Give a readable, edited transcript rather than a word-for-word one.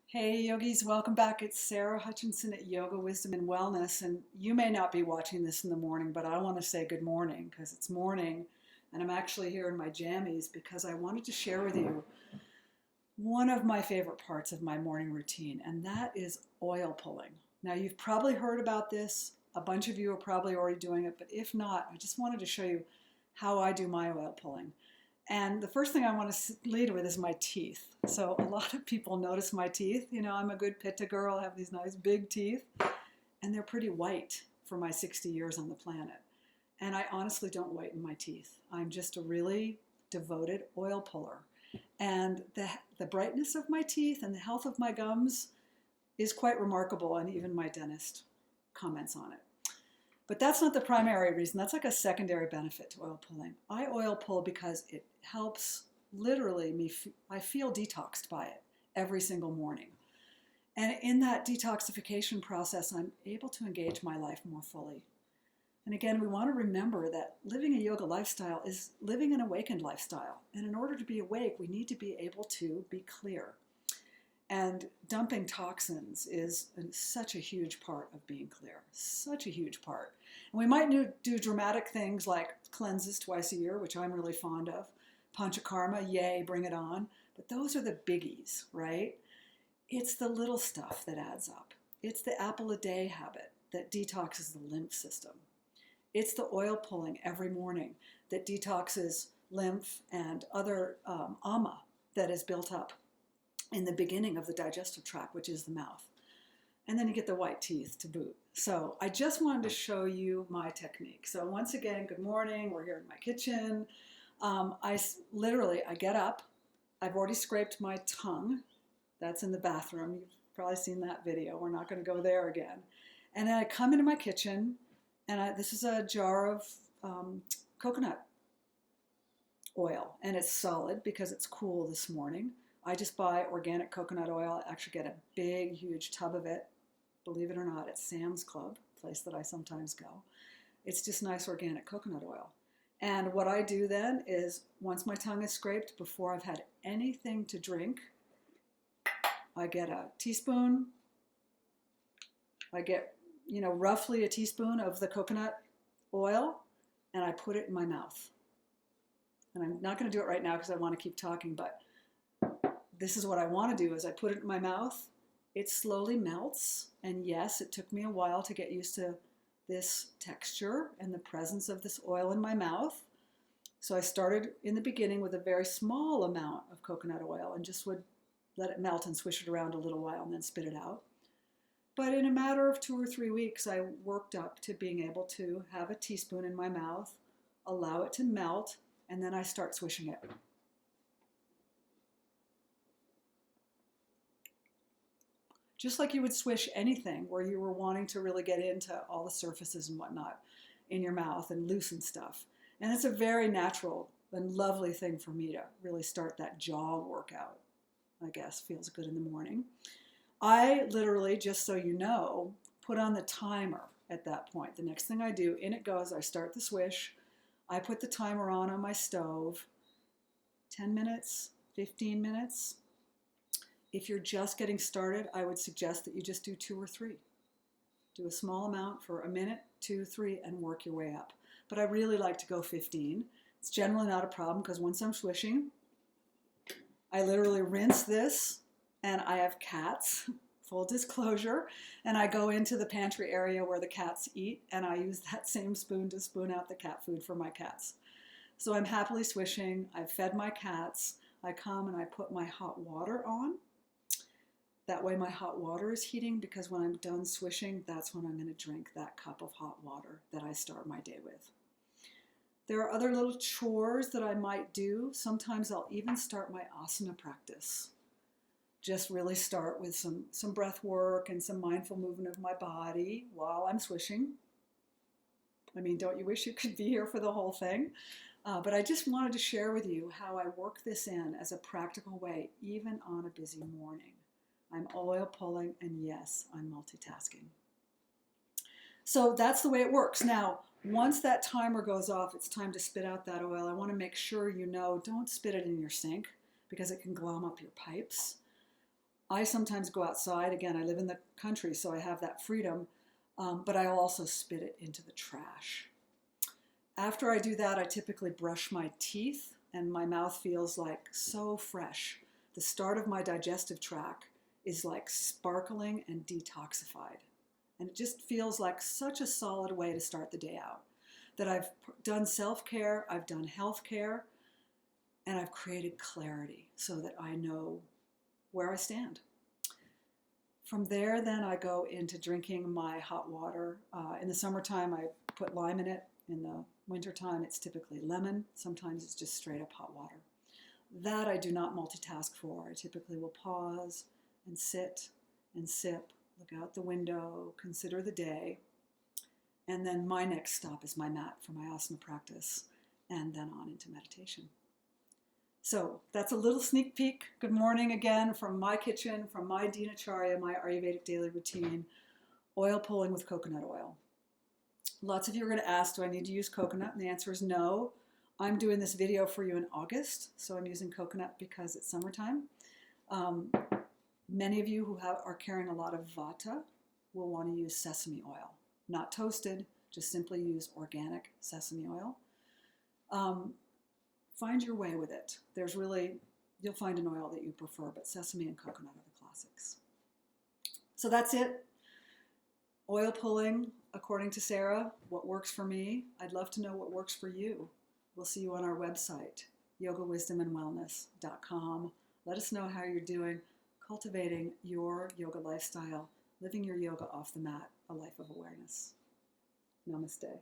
Hey yogis, welcome back. It's Sarah Hutchinson at Yoga Wisdom and Wellness. And you may not be watching this in the morning, but I want to say good morning because it's morning and I'm actually here in my jammies because I wanted to share with you one of my favorite parts of my morning routine, and that is oil pulling. Now, you've probably heard about this. A bunch of you are probably already doing it, but if not, I just wanted to show you how I do my oil pulling. And the first thing I want to lead with is my teeth. So a lot of people notice my teeth. You know, I'm a good pitta girl. I have these nice big teeth, and they're pretty white for my 60 years on the planet. And I honestly don't whiten my teeth. I'm just a really devoted oil puller. And the brightness of my teeth and the health of my gums is quite remarkable, and even my dentist comments on it. But that's not the primary reason. That's like a secondary benefit to oil pulling. I oil pull because it helps literally me. I feel detoxed by it every single morning. And in that detoxification process, I'm able to engage my life more fully. And again, we want to remember that living a yoga lifestyle is living an awakened lifestyle. And in order to be awake, we need to be able to be clear. And dumping toxins is such a huge part of being clear, such a huge part. And we might do dramatic things like cleanses twice a year, which I'm really fond of. Panchakarma, yay, bring it on. But those are the biggies, right? It's the little stuff that adds up. It's the apple a day habit that detoxes the lymph system. It's the oil pulling every morning that detoxes lymph and other ama that is built up in the beginning of the digestive tract, which is the mouth. And then you get the white teeth to boot. So I just wanted to show you my technique. So once again, good morning. We're here in my kitchen. I get up. I've already scraped my tongue. That's in the bathroom. You've probably seen that video. We're not going to go there again. And then I come into my kitchen, and this is a jar of coconut oil, and it's solid because it's cool this morning. I just buy organic coconut oil. I actually get a big, huge tub of it. Believe it or not, at Sam's Club, place that I sometimes go. It's just nice organic coconut oil. And what I do then is, once my tongue is scraped, before I've had anything to drink, I get a teaspoon. I get, roughly a teaspoon of the coconut oil, and I put it in my mouth. And I'm not going to do it right now because I want to keep talking, but this is what I want to do is I put it in my mouth. It slowly melts. And yes, it took me a while to get used to this texture and the presence of this oil in my mouth. So I started in the beginning with a very small amount of coconut oil and just would let it melt and swish it around a little while and then spit it out. But in a matter of 2 or 3 weeks, I worked up to being able to have a teaspoon in my mouth, allow it to melt, and then I start swishing it. Just like you would swish anything where you were wanting to really get into all the surfaces and whatnot in your mouth and loosen stuff. And it's a very natural and lovely thing for me to really start that jaw workout. I guess feels good in the morning. I literally, just so you know, put on the timer at that point. The next thing I do, in it goes, I start the swish. I put the timer on my stove. 10 minutes, 15 minutes. If you're just getting started, I would suggest that you just do 2 or 3. Do a small amount for a minute, 2, 3, and work your way up. But I really like to go 15. It's generally not a problem because once I'm swishing, I literally rinse this, and I have cats, full disclosure, and I go into the pantry area where the cats eat, and I use that same spoon to spoon out the cat food for my cats. So I'm happily swishing. I've fed my cats. I come and I put my hot water on. That way my hot water is heating because when I'm done swishing, that's when I'm going to drink that cup of hot water that I start my day with. There are other little chores that I might do. Sometimes I'll even start my asana practice. Just really start with some breath work and some mindful movement of my body while I'm swishing. I mean, don't you wish you could be here for the whole thing? But I just wanted to share with you how I work this in as a practical way, even on a busy morning. I'm oil pulling, and yes, I'm multitasking. So that's the way it works. Now, once that timer goes off, it's time to spit out that oil. I want to make sure you know, don't spit it in your sink because it can glom up your pipes. I sometimes go outside. Again, I live in the country, so I have that freedom, but I'll also spit it into the trash. After I do that, I typically brush my teeth, and my mouth feels like so fresh. The start of my digestive tract is like sparkling and detoxified. And it just feels like such a solid way to start the day out. That I've done self-care, I've done health care, and I've created clarity so that I know where I stand. From there, then I go into drinking my hot water. In the summertime, I put lime in it. In the wintertime, it's typically lemon. Sometimes it's just straight up hot water. That I do not multitask for. I typically will pause and sit and sip, look out the window, consider the day, and then my next stop is my mat for my asana practice, and then on into meditation. So that's a little sneak peek. Good morning again from my kitchen, from my Dinacharya, my Ayurvedic daily routine, oil pulling with coconut oil. Lots of you are going to ask, do I need to use coconut? And the answer is no. I'm doing this video for you in August, so I'm using coconut because it's summertime. Many of you who are carrying a lot of vata will want to use sesame oil. Not toasted, just simply use organic sesame oil. Find your way with it. You'll find an oil that you prefer, but sesame and coconut are the classics. So that's it. Oil pulling, according to Sarah, what works for me. I'd love to know what works for you. We'll see you on our website, yogawisdomandwellness.com. Let us know how you're doing, cultivating your yoga lifestyle, living your yoga off the mat, a life of awareness. Namaste.